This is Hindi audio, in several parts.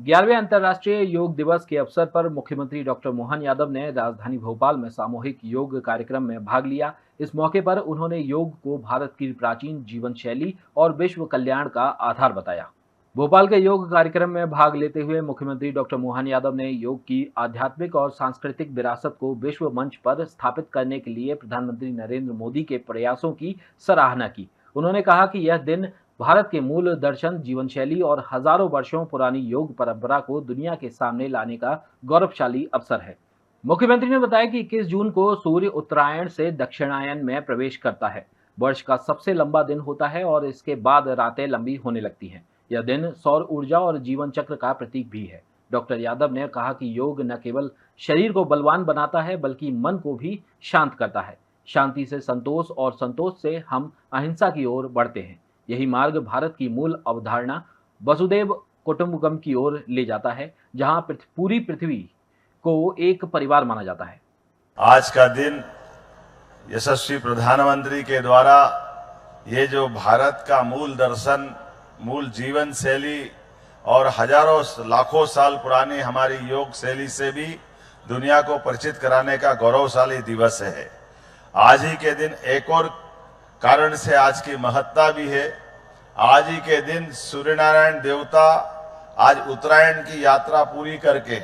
11वें अंतर्राष्ट्रीय योग दिवस के अवसर पर मुख्यमंत्री डॉक्टर मोहन यादव ने राजधानी भोपाल में सामूहिक योग कार्यक्रम में भाग लिया। इस मौके पर उन्होंने योग को भारत की प्राचीन जीवन शैली और विश्व कल्याण का आधार बताया। भोपाल के योग कार्यक्रम में भाग लेते हुए मुख्यमंत्री डॉक्टर मोहन यादव ने योग की आध्यात्मिक और सांस्कृतिक विरासत को विश्व मंच पर स्थापित करने के लिए प्रधानमंत्री नरेंद्र मोदी के प्रयासों की सराहना की। उन्होंने कहा कि यह दिन भारत के मूल दर्शन, जीवन शैली और हजारों वर्षों पुरानी योग परंपरा को दुनिया के सामने लाने का गौरवशाली अवसर है। मुख्यमंत्री ने बताया कि 21 जून को सूर्य उत्तरायण से दक्षिणायन में प्रवेश करता है। वर्ष का सबसे लंबा दिन होता है और इसके बाद रातें लंबी होने लगती हैं। यह दिन सौर ऊर्जा और जीवन चक्र का प्रतीक भी है। डॉक्टर यादव ने कहा कि योग न केवल शरीर को बलवान बनाता है बल्कि मन को भी शांत करता है। शांति से संतोष और संतोष से हम अहिंसा की ओर बढ़ते हैं। यही मार्ग भारत की मूल अवधारणा वसुदैव कुटुंबकम की ओर ले जाता है, जहां पूरी पृथ्वी को एक परिवार माना जाता है। आज का दिन यशस्वी प्रधानमंत्री के द्वारा ये जो भारत का मूल दर्शन, मूल जीवन शैली और हजारों लाखों साल पुरानी हमारी योग शैली से भी दुनिया को परिचित कराने का गौरवशाली दिवस है। आज ही के दिन एक और कारण से आज की महत्ता भी है। आज ही के दिन सूर्य नारायण देवता आज उत्तरायण की यात्रा पूरी करके,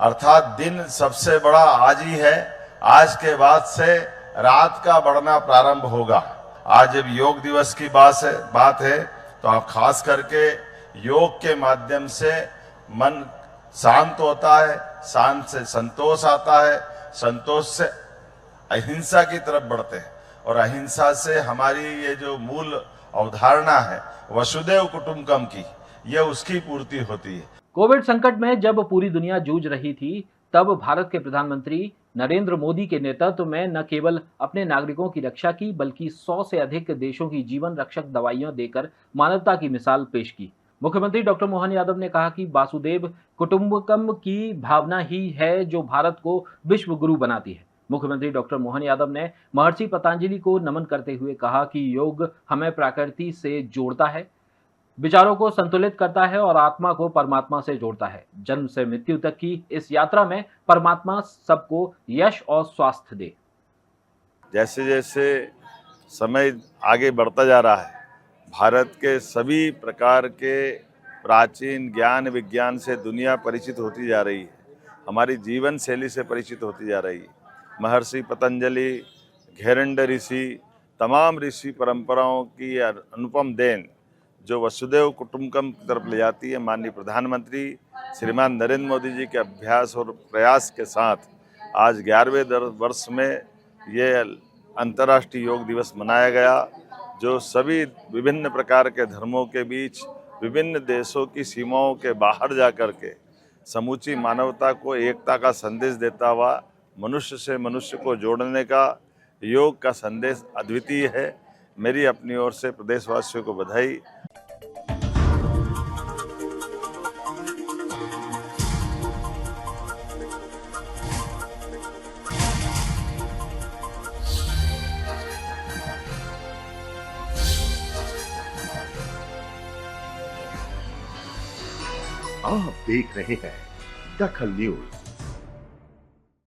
अर्थात दिन सबसे बड़ा आज ही है। आज के बाद से रात का बढ़ना प्रारंभ होगा। आज जब योग दिवस की बात है तो आप खास करके योग के माध्यम से मन शांत होता है, शांत से संतोष आता है, संतोष से अहिंसा की तरफ बढ़ते हैं और अहिंसा से हमारी ये जो मूल अवधारणा है वसुदैव कुटुंबकम की, ये उसकी पूर्ति होती है। कोविड संकट में जब पूरी दुनिया जूझ रही थी, तब भारत के प्रधानमंत्री नरेंद्र मोदी के नेतृत्व में न केवल अपने नागरिकों की रक्षा की बल्कि 100 से अधिक देशों की जीवन रक्षक दवाइयां देकर मानवता की मिसाल पेश की। मुख्यमंत्री डॉक्टर मोहन यादव ने कहा कि वासुदेव कुटुंबकम की भावना ही है जो भारत को विश्व गुरु बनाती है। मुख्यमंत्री डॉक्टर मोहन यादव ने महर्षि पतंजलि को नमन करते हुए कहा कि योग हमें प्रकृति से जोड़ता है, विचारों को संतुलित करता है और आत्मा को परमात्मा से जोड़ता है। जन्म से मृत्यु तक की इस यात्रा में परमात्मा सबको यश और स्वास्थ्य दे। जैसे जैसे समय आगे बढ़ता जा रहा है, भारत के सभी प्रकार के प्राचीन ज्ञान विज्ञान से दुनिया परिचित होती जा रही है, हमारी जीवन शैली से परिचित होती जा रही है। महर्षि पतंजलि, घेरंड ऋषि, तमाम ऋषि परंपराओं की अनुपम देन जो वसुदैव कुटुंबकम की तरफ ले जाती है, माननीय प्रधानमंत्री श्रीमान नरेंद्र मोदी जी के अभ्यास और प्रयास के साथ आज 11वें वर्ष में ये अंतर्राष्ट्रीय योग दिवस मनाया गया, जो सभी विभिन्न प्रकार के धर्मों के बीच, विभिन्न देशों की सीमाओं के बाहर जा कर के समूची मानवता को एकता का संदेश देता हुआ मनुष्य से मनुष्य को जोड़ने का योग का संदेश अद्वितीय है। मेरी अपनी ओर से प्रदेशवासियों को बधाई। आप देख रहे हैं दखल न्यूज।